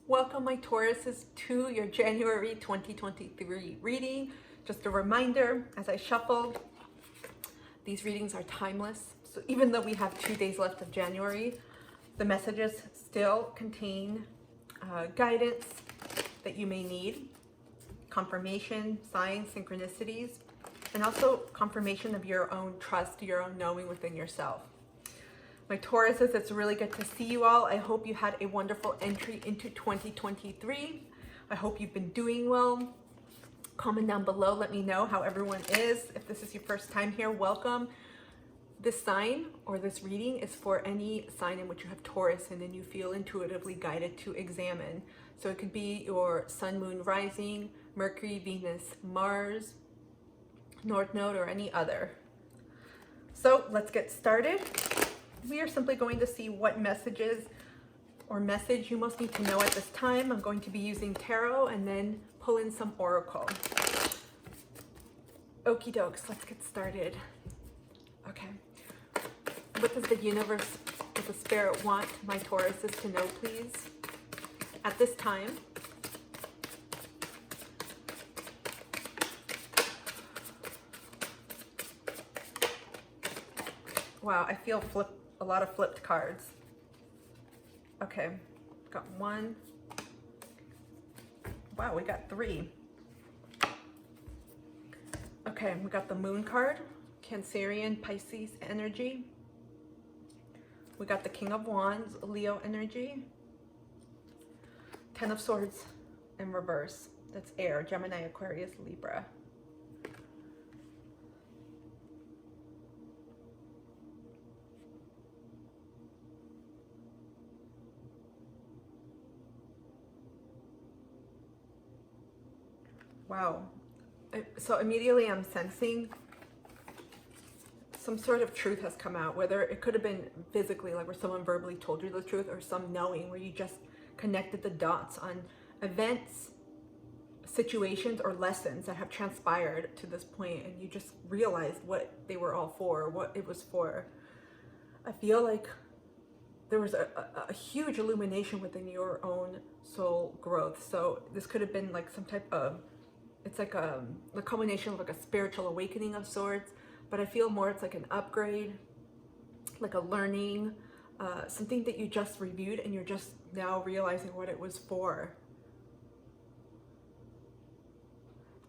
Welcome, my Tauruses, to your January 2023 reading. Just a reminder, as I shuffle, these readings are timeless. So even though we have 2 days left of January, the messages still contain guidance that you may need, confirmation, signs, synchronicities, and also confirmation of your own trust, your own knowing within yourself. My Tauruses, it's really good to see you all. I hope you had a wonderful entry into 2023. I hope you've been doing well. Comment down below, let me know how everyone is. If this is your first time here, welcome. This sign or this reading is for any sign in which you have Taurus and then you feel intuitively guided to examine. So it could be your sun, moon, rising, Mercury, Venus, Mars, North Node, or any other. So let's get started. We are simply going to see what messages or message you most need to know at this time. I'm going to be using tarot and then pull in some oracle. Okie dokes, let's get started. Okay. What does the universe, what the spirit want my Tauruses to know, please? At this time, wow, I feel a lot of flipped cards. Okay, got one. Wow, we got three. Okay, we got the Moon card, Cancerian, Pisces energy. We got the King of Wands, Leo energy. 10 of Swords in reverse. That's air, Gemini, Aquarius, Libra. Wow. So immediately I'm sensing some sort of truth has come out, whether it could have been physically, like where someone verbally told you the truth, or some knowing where you just connected the dots on events, situations, or lessons that have transpired to this point, and you just realized what they were all for, what it was for. I feel like there was a huge illumination within your own soul growth. So this could have been like some type of, it's like the culmination of like a spiritual awakening of sorts, but I feel more it's like an upgrade, like a learning, something that you just reviewed and you're just now realizing what it was for.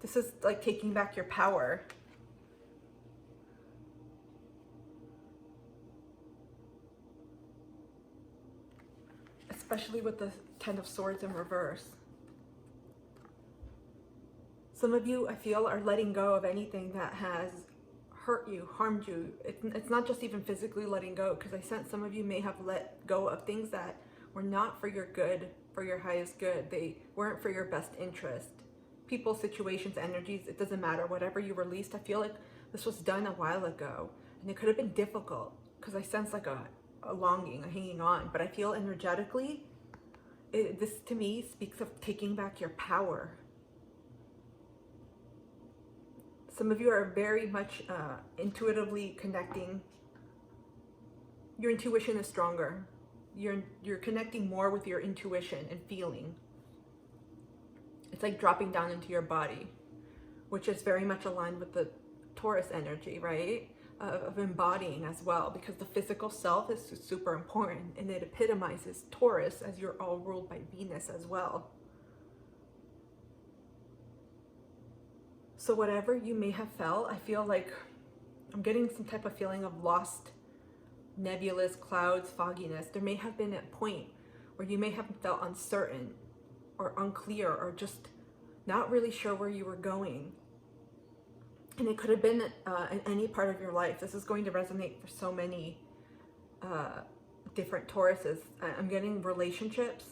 This is like taking back your power. Especially with the 10 of Swords in reverse. Some of you, I feel, are letting go of anything that has hurt you, harmed you. It's not just even physically letting go, because I sense some of you may have let go of things that were not for your good, for your highest good. They weren't for your best interest. People, situations, energies, it doesn't matter. Whatever you released, I feel like this was done a while ago. And it could have been difficult, because I sense like a longing, a hanging on. But I feel energetically, this to me speaks of taking back your power. Some of you are very much intuitively connecting. Your intuition is stronger. You're connecting more with your intuition and feeling. It's like dropping down into your body, which is very much aligned with the Taurus energy, right? Of embodying as well, because the physical self is super important, and it epitomizes Taurus, as you're all ruled by Venus as well. So whatever you may have felt, I feel like I'm getting some type of feeling of lost, nebulous clouds, fogginess. There may have been a point where you may have felt uncertain or unclear or just not really sure where you were going. And it could have been in any part of your life. This is going to resonate for so many different Tauruses. I'm getting relationships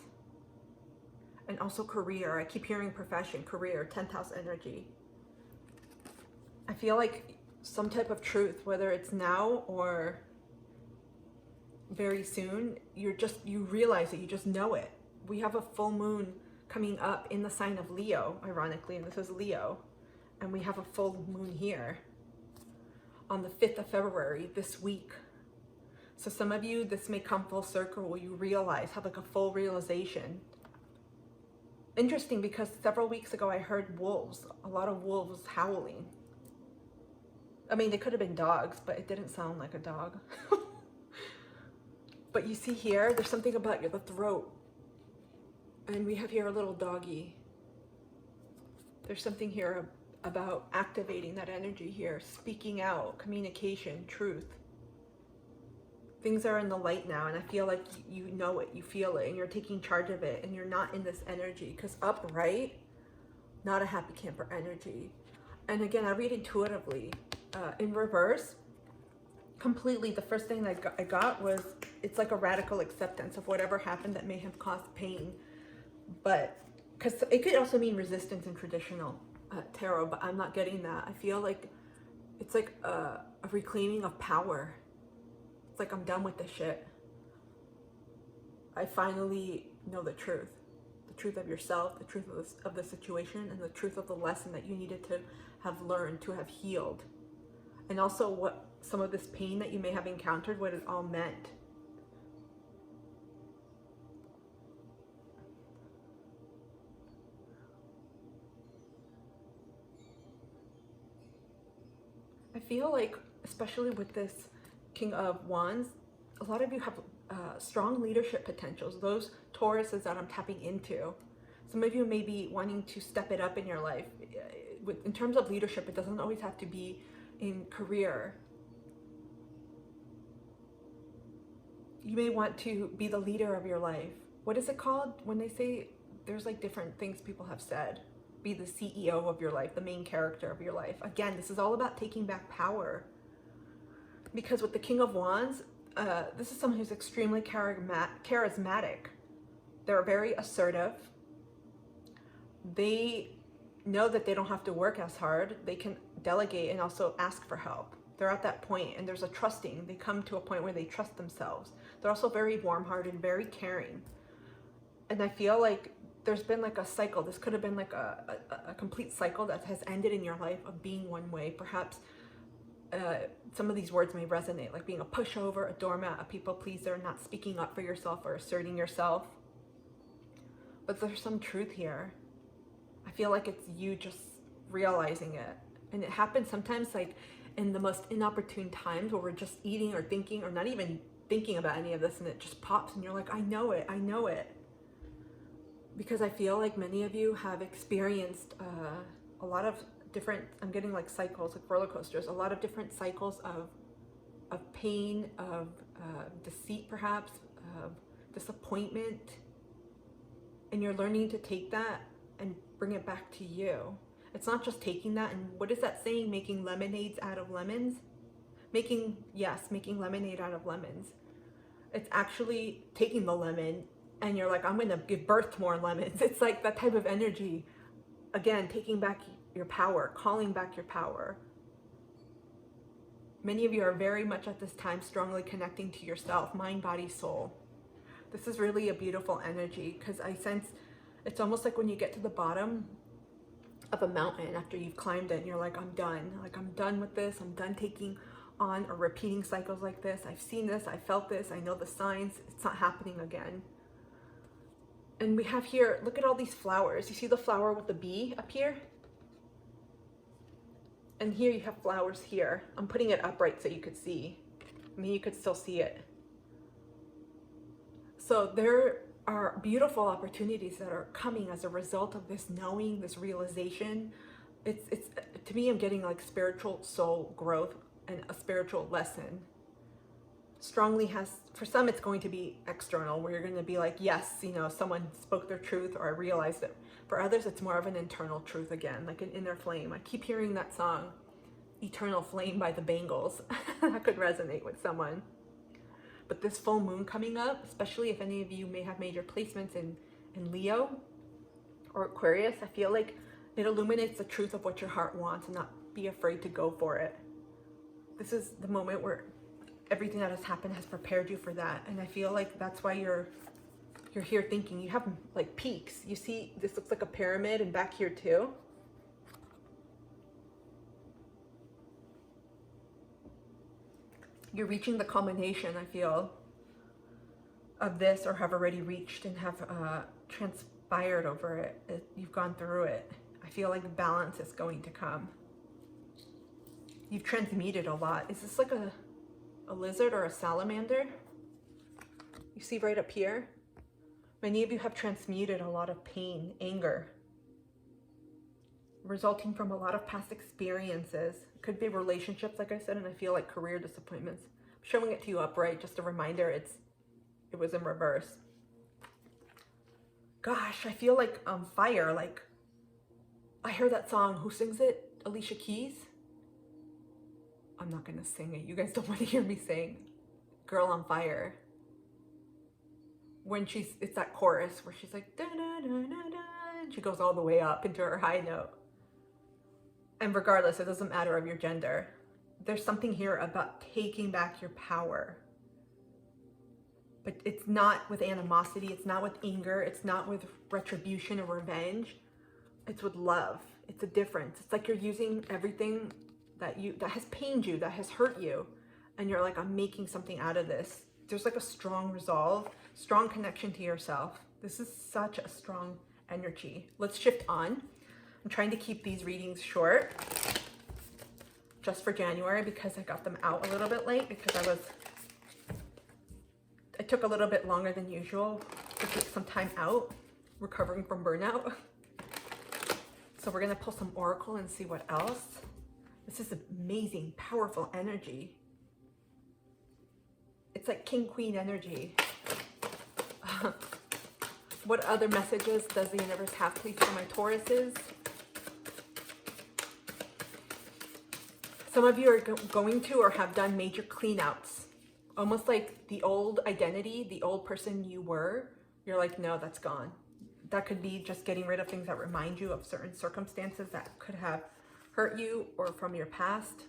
and also career. I keep hearing profession, career, 10th house energy. I feel like some type of truth, whether it's now or very soon, you realize it, you just know it. We have a full moon coming up in the sign of Leo, ironically, and this is Leo. And we have a full moon here on the 5th of February this week. So some of you, this may come full circle where you realize, have like a full realization interesting because several weeks ago I heard wolves, a lot of wolves howling. I mean, they could have been dogs, but it didn't sound like a dog. But you see here, there's something about the throat. And we have here a little doggy. There's something here about activating that energy here, speaking out, communication, truth. Things are in the light now, and I feel like you know it, you feel it, and you're taking charge of it, and you're not in this energy. Because upright, not a happy camper energy. And again, I read intuitively. In reverse, completely, the first thing I got was, it's like a radical acceptance of whatever happened that may have caused pain. But, because it could also mean resistance in traditional tarot, but I'm not getting that. I feel like it's like a reclaiming of power. It's like, I'm done with this shit. I finally know the truth of yourself, the truth of the situation, and the truth of the lesson that you needed to have learned, to have healed. And also what some of this pain that you may have encountered, what it all meant. I feel like, especially with this King of Wands, a lot of you have strong leadership potentials, those Tauruses that I'm tapping into. Some of you may be wanting to step it up in your life. In terms of leadership, it doesn't always have to be in career. You may want to be the leader of your life. What is it called when they say, there's like different things people have said? Be the CEO of your life, the main character of your life. Again, this is all about taking back power. Because with the King of Wands, this is someone who's extremely charismatic. They're very assertive. They know that they don't have to work as hard. They can delegate and also ask for help. They're at that point, and there's a trusting. They come to a point where they trust themselves. They're also very warm-hearted, very caring. And I feel like there's been like a cycle. This could have been like a complete cycle that has ended in your life of being one way. Perhaps some of these words may resonate, like being a pushover, a doormat, a people pleaser, not speaking up for yourself or asserting yourself. But there's some truth here. I feel like it's you just realizing it. And it happens sometimes like in the most inopportune times where we're just eating or thinking or not even thinking about any of this, and it just pops and you're like, I know it, I know it. Because I feel like many of you have experienced a lot of different, I'm getting like cycles, like roller coasters, a lot of different cycles of pain, of deceit perhaps, of disappointment. And you're learning to take that and bring it back to you. It's not just taking that, and what is that saying? Making lemonades out of lemons? Making lemonade out of lemons. It's actually taking the lemon and you're like, I'm gonna give birth to more lemons. It's like that type of energy. Again, taking back your power, calling back your power. Many of you are very much at this time strongly connecting to yourself, mind, body, soul. This is really a beautiful energy because I sense it's almost like when you get to the bottom of a mountain after you've climbed it and you're like, I'm done. Like, I'm done with this. I'm done taking on or repeating cycles like this. I've seen this. I felt this. I know the signs. It's not happening again. And we have here, look at all these flowers. You see the flower with the bee up here? And here you have flowers here. I'm putting it upright so you could see. I mean, you could still see it. So there are beautiful opportunities that are coming as a result of this knowing, this realization. It's to me, I'm getting like spiritual soul growth and a spiritual lesson. Strongly has, for some it's going to be external, where you're going to be like, yes, you know, someone spoke their truth or I realized it. For others, it's more of an internal truth again, like an inner flame. I keep hearing that song, Eternal Flame by the Bangles. That could resonate with someone. But this full moon coming up, especially if any of you may have major placements in Leo or Aquarius, I feel like it illuminates the truth of what your heart wants and not be afraid to go for it. This is the moment where everything that has happened has prepared you for that. And I feel like that's why you're here thinking. You have like peaks. You see, this looks like a pyramid, and back here too. You're reaching the culmination, I feel, of this, or have already reached and have transpired inspired over it. You've gone through it. I feel like balance is going to come. You've transmuted a lot. Is this like a lizard or a salamander? You see right up here? Many of you have transmuted a lot of pain, anger, resulting from a lot of past experiences. It could be relationships, like I said, and I feel like career disappointments. I'm showing it to you upright, just a reminder it was in reverse. Gosh, I feel like fire, like I hear that song. Who sings it? Alicia Keys? I'm not gonna sing it. You guys don't want to hear me sing Girl on Fire. When it's that chorus where she's like, da, da, da, da, da, and she goes all the way up into her high note. And regardless, it doesn't matter of your gender. There's something here about taking back your power. But it's not with animosity, it's not with anger, it's not with retribution or revenge. It's with love. It's a difference. It's like you're using everything that has pained you, that has hurt you, and you're like, I'm making something out of this. There's like a strong resolve, strong connection to yourself. This is such a strong energy. Let's shift on. I'm trying to keep these readings short just for January because I got them out a little bit late because I took a little bit longer than usual to take some time out, recovering from burnout. So we're gonna pull some oracle and see what else. This is amazing, powerful energy. It's like king, queen energy. What other messages does the universe have, please, for my Tauruses? Some of you are going to or have done major cleanouts. Almost like the old identity, the old person you were, you're like, no, that's gone. That could be just getting rid of things that remind you of certain circumstances that could have hurt you or from your past.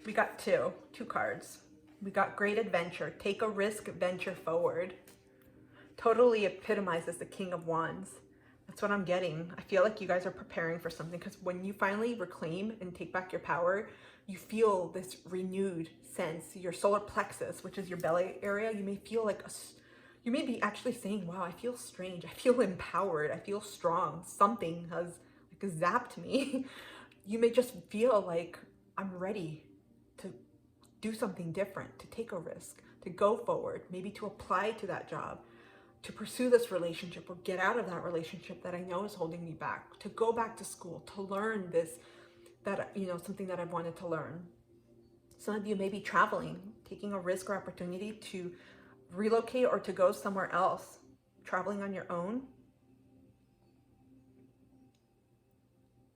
We got two cards. We got great adventure. Take a risk, venture forward. Totally epitomizes the King of Wands. That's what I'm getting. I feel like you guys are preparing for something because when you finally reclaim and take back your power, you feel this renewed sense. Your solar plexus, which is your belly area, you may feel like you may be actually saying, wow, I feel strange. I feel empowered. I feel strong. Something has like zapped me. You may just feel like I'm ready to do something different, to take a risk, to go forward, maybe to apply to that job, to pursue this relationship or get out of that relationship that I know is holding me back, to go back to school, to learn something that I've wanted to learn. Some of you may be traveling, taking a risk or opportunity to relocate or to go somewhere else, traveling on your own.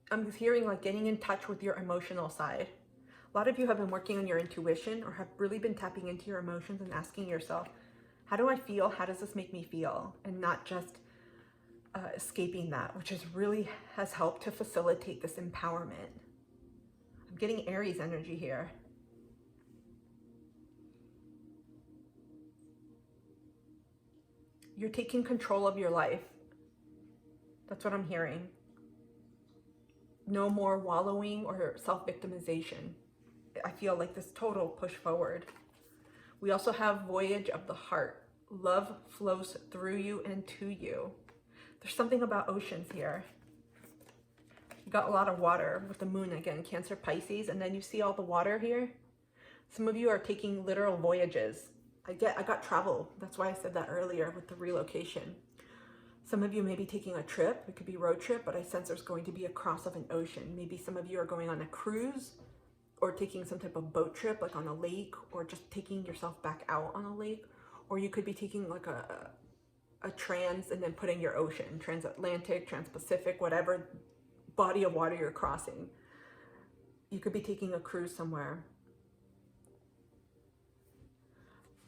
I'm hearing like getting in touch with your emotional side. A lot of you have been working on your intuition or have really been tapping into your emotions and asking yourself, how do I feel? How does this make me feel? And not just escaping that, which has helped to facilitate this empowerment. I'm getting Aries energy here. You're taking control of your life. That's what I'm hearing. No more wallowing or self-victimization. I feel like this total push forward. We also have Voyage of the Heart. Love flows through you and to you. There's something about oceans here. You got a lot of water with the moon again, Cancer, Pisces, and then you see all the water here. Some of you are taking literal voyages. I got travel. That's why I said that earlier with the relocation. Some of you may be taking a trip. It could be road trip, but I sense there's going to be a cross of an ocean. Maybe some of you are going on a cruise or taking some type of boat trip, like on a lake, or just taking yourself back out on a lake. Or you could be taking like a trans and then putting your ocean, transatlantic, trans-Pacific, whatever body of water you're crossing. You could be taking a cruise somewhere.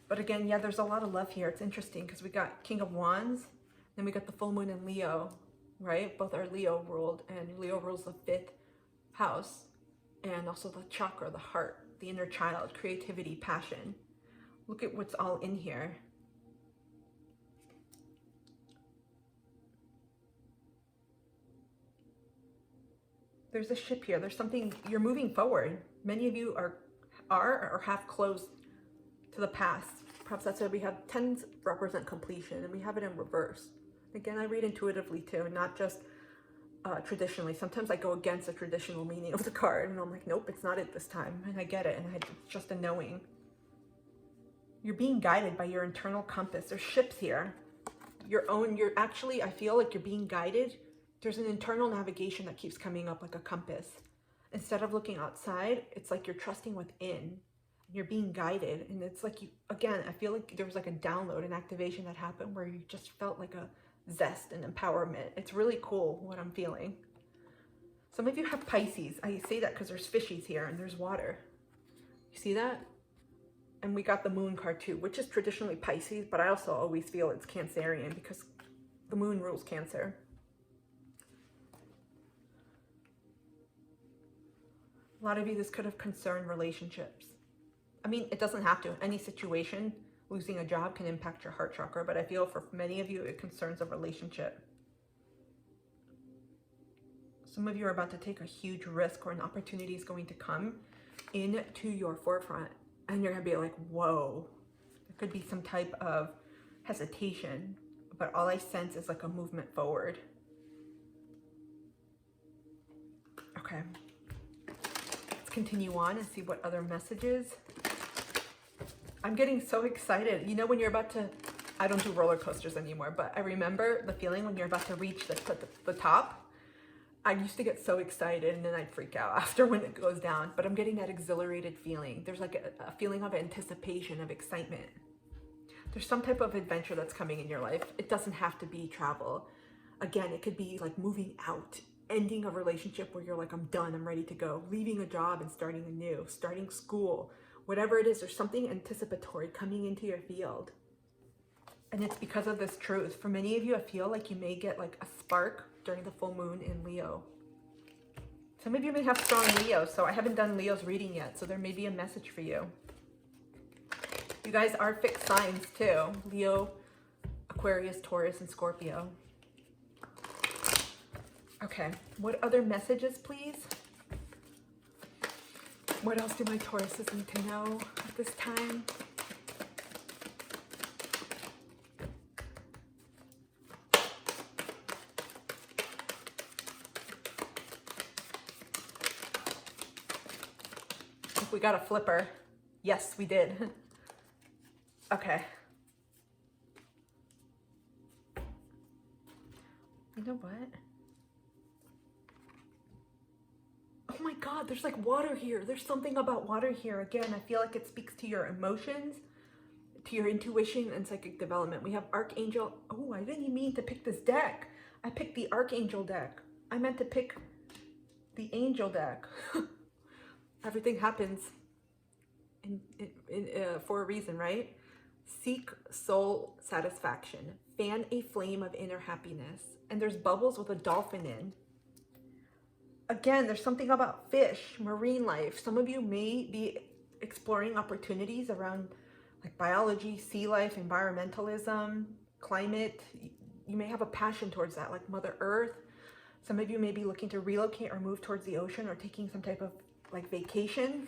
But again, yeah, there's a lot of love here. It's interesting because we got King of Wands, then we got the full moon in Leo, right? Both are Leo ruled, and Leo rules the 5th house, and also the chakra, the heart, the inner child, creativity, passion. Look at what's all in here. There's a ship here. There's something, you're moving forward. Many of you are or have closed to the past, Perhaps that's why we have 10s represent completion, and we have it in reverse. Again, I read intuitively too, not just traditionally. Sometimes I go against the traditional meaning of the card, and I'm like, nope, it's not it this time, and I get it, and it's just a knowing. You're being guided by your internal compass. There's ships here. You're actually, I feel like you're being guided. There's an internal navigation that keeps coming up like a compass. Instead of looking outside, it's like you're trusting within. You're being guided, and it's like, you, again, I feel like there was like a download, an activation that happened where you just felt like a zest and empowerment. It's really cool what I'm feeling. Some of you have Pisces. I say that because there's fishies here and there's water. You see that? And we got the moon card too, which is traditionally Pisces, but I also always feel it's Cancerian because the moon rules Cancer. A lot of you, this could have concerned relationships. I mean, it doesn't have to. Any situation, losing a job can impact your heart chakra, but I feel for many of you, it concerns a relationship. Some of you are about to take a huge risk, or an opportunity is going to come into your forefront, and you're going to be like, whoa. There could be some type of hesitation, but all I sense is like a movement forward. Okay. Let's continue on and see what other messages. I'm getting so excited. You know, when you're about to, I don't do roller coasters anymore, but I remember the feeling when you're about to reach the top. I used to get so excited, and then I'd freak out after when it goes down, but I'm getting that exhilarated feeling. There's like a feeling of anticipation, of excitement. There's some type of adventure that's coming in your life. It doesn't have to be travel. Again, it could be like moving out, ending a relationship where you're like, I'm done, I'm ready to go, leaving a job and starting anew, starting school. Whatever it is, there's something anticipatory coming into your field. And it's because of this truth. For many of you, I feel like you may get like a spark during the full moon in Leo. Some of you may have strong Leo, so I haven't done Leo's reading yet, so there may be a message for you. You guys are fixed signs too. Leo, Aquarius, Taurus, and Scorpio. Okay, what other messages, please? What else do my Tauruses need to know at this time? We got a flipper. Yes, we did. Okay. You know what? Oh my God, there's like water here. There's something about water here. Again, I feel like it speaks to your emotions, to your intuition and psychic development. We have Archangel. Oh, I didn't mean to pick this deck. I picked the Archangel deck. I meant to pick the Angel deck. Everything happens for a reason, right? Seek soul satisfaction. Fan a flame of inner happiness. And there's bubbles with a dolphin in. Again, there's something about fish, marine life. Some of you may be exploring opportunities around like biology, sea life, environmentalism, climate. You may have a passion towards that, like Mother Earth. Some of you may be looking to relocate or move towards the ocean, or taking some type of like vacation.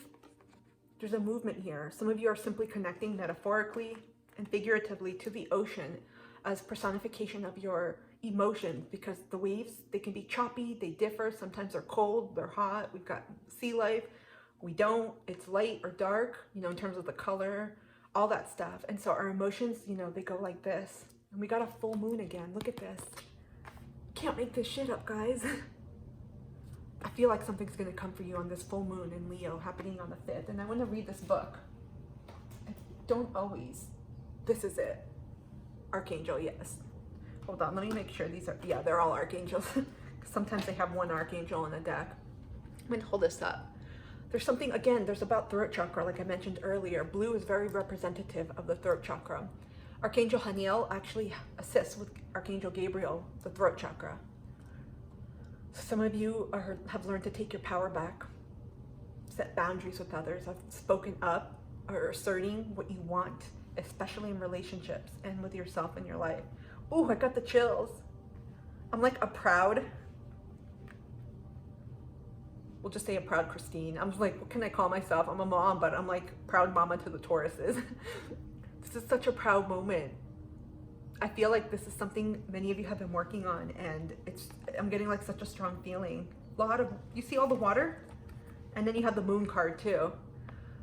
There's a movement here. Some of you are simply connecting metaphorically and figuratively to the ocean as personification of your emotions, because the waves, they can be choppy, they differ. Sometimes they're cold, they're hot. We've got sea life. We don't. It's light or dark, you know, in terms of the color, all that stuff. And so our emotions, you know, they go like this. And we got a full moon again. Look at this. Can't make this shit up, guys. I feel like something's going to come for you on this full moon in Leo happening on the 5th. And I want to read this book. I don't always. This is it. Archangel, yes. Hold on, let me make sure these are, yeah, they're all archangels. Sometimes they have one archangel in a deck. I'm going to hold this up. There's something, again, there's about throat chakra, like I mentioned earlier. Blue is very representative of the throat chakra. Archangel Haniel actually assists with Archangel Gabriel, the throat chakra. Some of you have learned to take your power back, set boundaries with others, have spoken up or asserting what you want, especially in relationships and with yourself in your life. Oh, I got the chills. I'm like a proud, we'll just say a proud Christine. I'm like, what can I call myself? I'm a mom, but I'm like proud mama to the Tauruses. This is such a proud moment. I feel like this is something many of you have been working on, and I'm getting like such a strong feeling. You see all the water? And then you have the moon card too.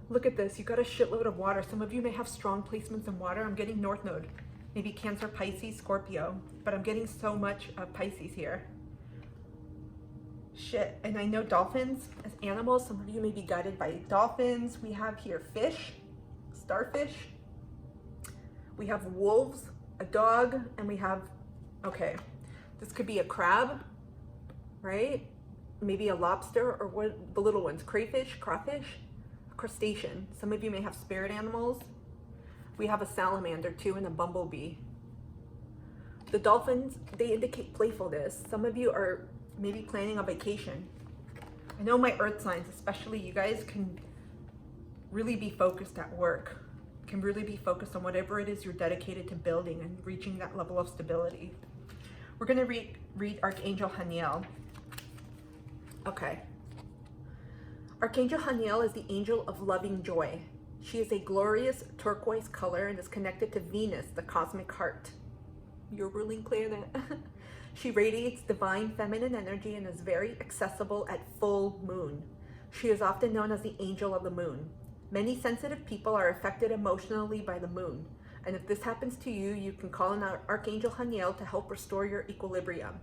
Look at this, you got a shitload of water. Some of you may have strong placements in water. I'm getting North Node, maybe Cancer, Pisces, Scorpio, but I'm getting so much of Pisces here. Shit, and I know dolphins as animals. Some of you may be guided by dolphins. We have here fish, starfish. We have wolves, a dog, and we have, okay, this could be a crab, right? Maybe a lobster, or what, the little ones, crayfish, crawfish, a crustacean. Some of you may have spirit animals. We have a salamander too, and a bumblebee. The dolphins, they indicate playfulness. Some of you are maybe planning a vacation. I know my earth signs, especially you guys, can really be focused at work, can really be focused on whatever it is you're dedicated to building and reaching that level of stability. We're gonna read Archangel Haniel. Okay. Archangel Haniel is the angel of loving joy. She is a glorious turquoise color and is connected to Venus, the cosmic heart. You're ruling planet. She radiates divine feminine energy and is very accessible at full moon. She is often known as the angel of the moon. Many sensitive people are affected emotionally by the moon, and if this happens to you, you can call on Archangel Haniel to help restore your equilibrium.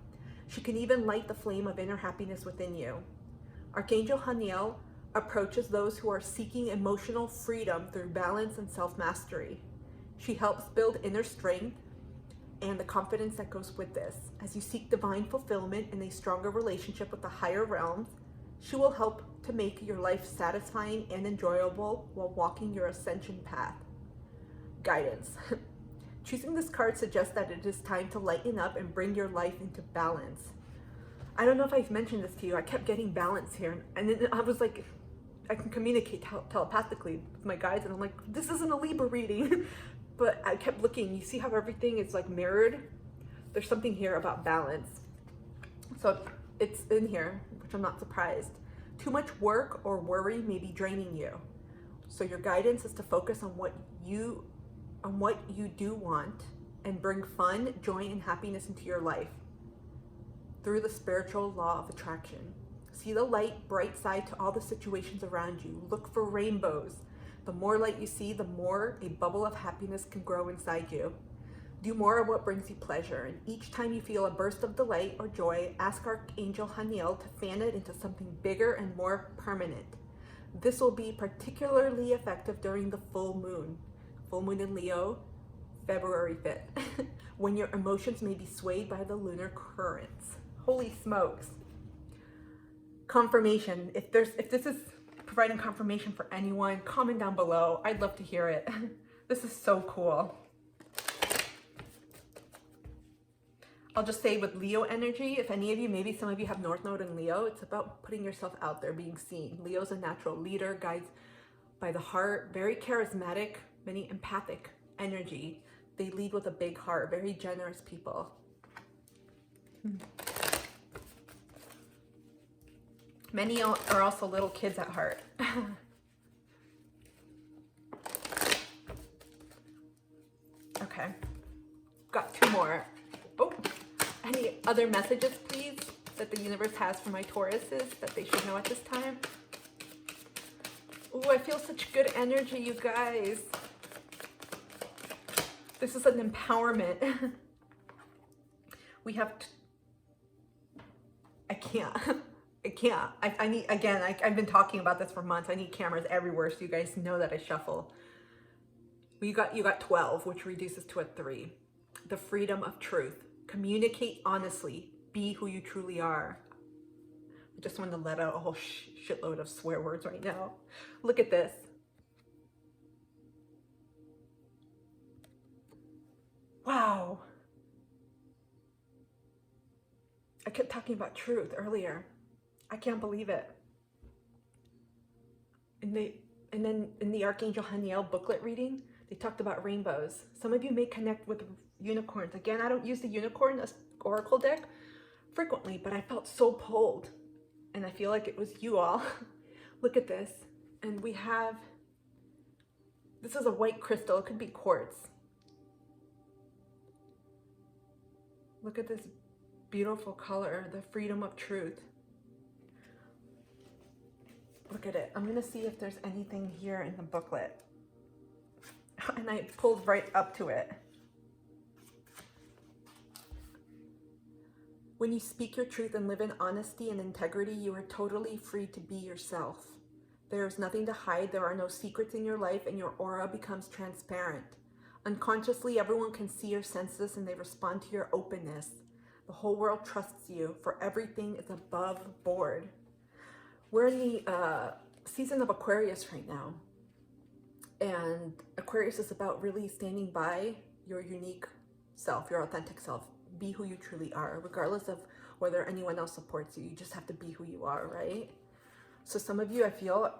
She can even light the flame of inner happiness within you. Archangel Haniel approaches those who are seeking emotional freedom through balance and self-mastery. She helps build inner strength and the confidence that goes with this. As you seek divine fulfillment in a stronger relationship with the higher realms, she will help to make your life satisfying and enjoyable while walking your ascension path. Guidance. Choosing this card suggests that it is time to lighten up and bring your life into balance. I don't know if I've mentioned this to you. I kept getting balance here, and then I was like, I can communicate telepathically with my guides, and I'm like, this isn't a Libra reading. But I kept looking. You see how everything is like mirrored? There's something here about balance. So it's in here, which I'm not surprised. Too much work or worry may be draining you. So your guidance is to focus on what you do want and bring fun, joy, and happiness into your life through the spiritual law of attraction. See the light, bright side to all the situations around you. Look for rainbows. The more light you see, the more a bubble of happiness can grow inside you. Do more of what brings you pleasure, and each time you feel a burst of delight or joy, ask Archangel Haniel to fan it into something bigger and more permanent. This will be particularly effective during the full moon in Leo, February 5th, when your emotions may be swayed by the lunar currents. Holy smokes. Confirmation. If this is providing confirmation for anyone, comment down below. I'd love to hear it. This is so cool. I'll just say with Leo energy, if any of you, maybe some of you have North Node in Leo, it's about putting yourself out there, being seen. Leo's a natural leader, guides by the heart, very charismatic, many empathic energy. They lead with a big heart, very generous people. Many are also little kids at heart. Okay, got two more. Oh, any other messages, please, that the universe has for my Tauruses that they should know at this time? Oh, I feel such good energy, you guys. This is an empowerment. We have, I can't. I need, again, I've been talking about this for months. I need cameras everywhere so you guys know that I shuffle. You got 12, which reduces to a 3. The freedom of truth. Communicate honestly. Be who you truly are. I just wanted to let out a whole shitload of swear words right now. Look at this. Wow. I kept talking about truth earlier. I can't believe it. And then in the Archangel Haniel booklet reading, they talked about rainbows. Some of you may connect with unicorns. Again, I don't use the unicorn oracle deck frequently, but I felt so pulled. And I feel like it was you all. Look at this. And we have This is a white crystal. It could be quartz. Look at this beautiful color, the freedom of truth. Look at it. I'm going to see if there's anything here in the booklet. And I pulled right up to it. When you speak your truth and live in honesty and integrity, you are totally free to be yourself. There is nothing to hide. There are no secrets in your life, and your aura becomes transparent. Unconsciously, everyone can see your senses and they respond to your openness. The whole world trusts you, for everything is above board. We're in the season of Aquarius right now. And Aquarius is about really standing by your unique self, your authentic self. Be who you truly are, regardless of whether anyone else supports you. You just have to be who you are, right? So some of you, I feel,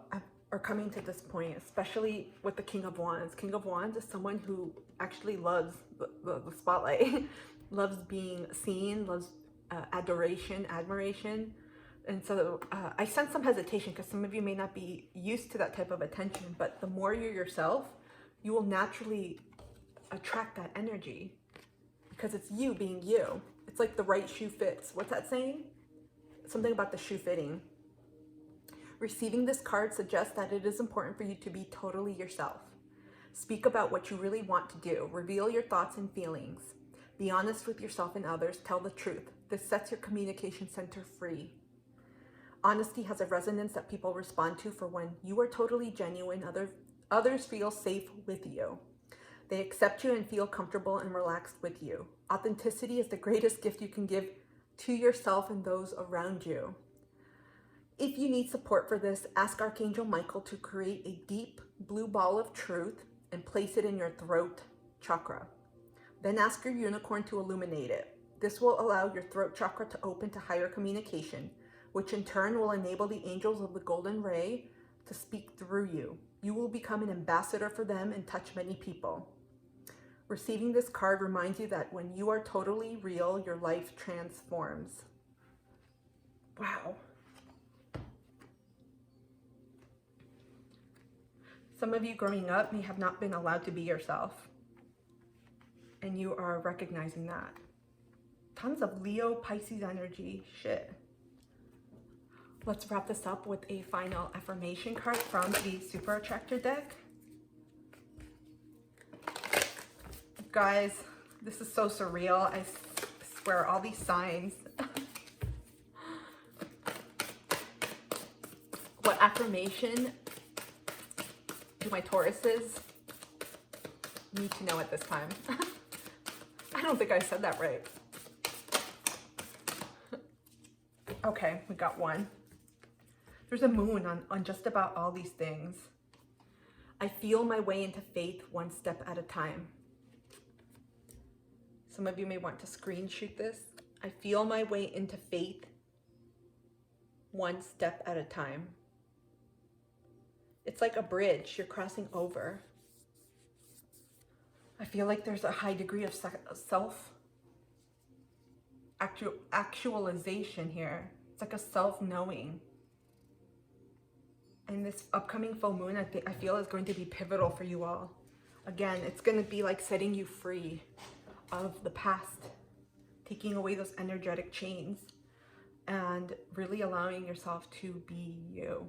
are coming to this point, especially with the King of Wands. King of Wands is someone who actually loves the spotlight, loves being seen, loves adoration, admiration. And so I sense some hesitation because some of you may not be used to that type of attention, but the more you're yourself, you will naturally attract that energy because it's you being you. It's like the right shoe fits. What's that saying? Something about the shoe fitting. Receiving this card suggests that it is important for you to be totally yourself. Speak about what you really want to do. Reveal your thoughts and feelings. Be honest with yourself and others. Tell the truth. This sets your communication center free. Honesty has a resonance that people respond to, for when you are totally genuine, others feel safe with you. They accept you and feel comfortable and relaxed with you. Authenticity is the greatest gift you can give to yourself and those around you. If you need support for this, ask Archangel Michael to create a deep blue ball of truth and place it in your throat chakra. Then ask your unicorn to illuminate it. This will allow your throat chakra to open to higher communication, which in turn will enable the angels of the golden ray to speak through you. You will become an ambassador for them and touch many people. Receiving this card reminds you that when you are totally real, your life transforms. Wow. Some of you growing up may have not been allowed to be yourself, and you are recognizing that. Tons of Leo, Pisces energy, shit. Let's wrap this up with a final affirmation card from the Super Attractor deck. Guys, this is so surreal. I swear, all these signs. What affirmation do my Tauruses need to know at this time? I don't think I said that right. Okay, we got one. There's a moon on just about all these things. I feel my way into faith one step at a time. Some of you may want to screenshot this. I feel my way into faith one step at a time. It's like a bridge you're crossing over. I feel like there's a high degree of self-actualization here. It's like a self-knowing. And this upcoming full moon, I feel, is going to be pivotal for you all. Again, it's going to be like setting you free of the past, taking away those energetic chains, and really allowing yourself to be you.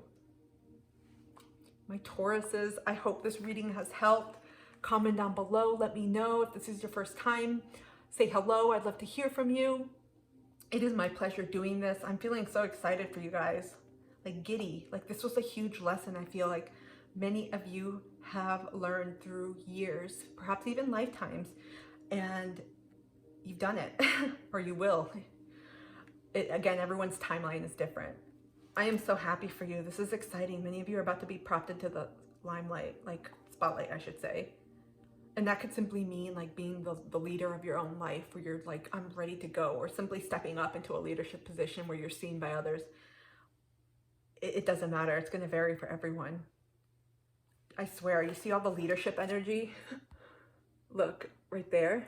My Tauruses, I hope this reading has helped. Comment down below. Let me know if this is your first time. Say hello. I'd love to hear from you. It is my pleasure doing this. I'm feeling so excited for you guys. Like giddy. Like this was a huge lesson I feel like many of you have learned through years, perhaps even lifetimes, and you've done it, or you will. Again, everyone's timeline is different. I am so happy for you. This is exciting. Many of you are about to be propped into the limelight, like spotlight, I should say. And that could simply mean like being the leader of your own life, where you're like, I'm ready to go, or simply stepping up into a leadership position where you're seen by others. It doesn't matter. It's going to vary for everyone. I swear, you see all the leadership energy? Look, right there.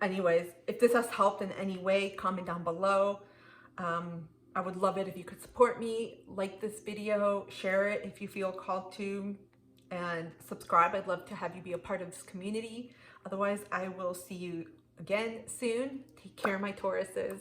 Anyways, if this has helped in any way, comment down below. I would love it if you could support me, like this video, share it if you feel called to, and subscribe. I'd love to have you be a part of this community. Otherwise, I will see you again soon. Take care, my Tauruses.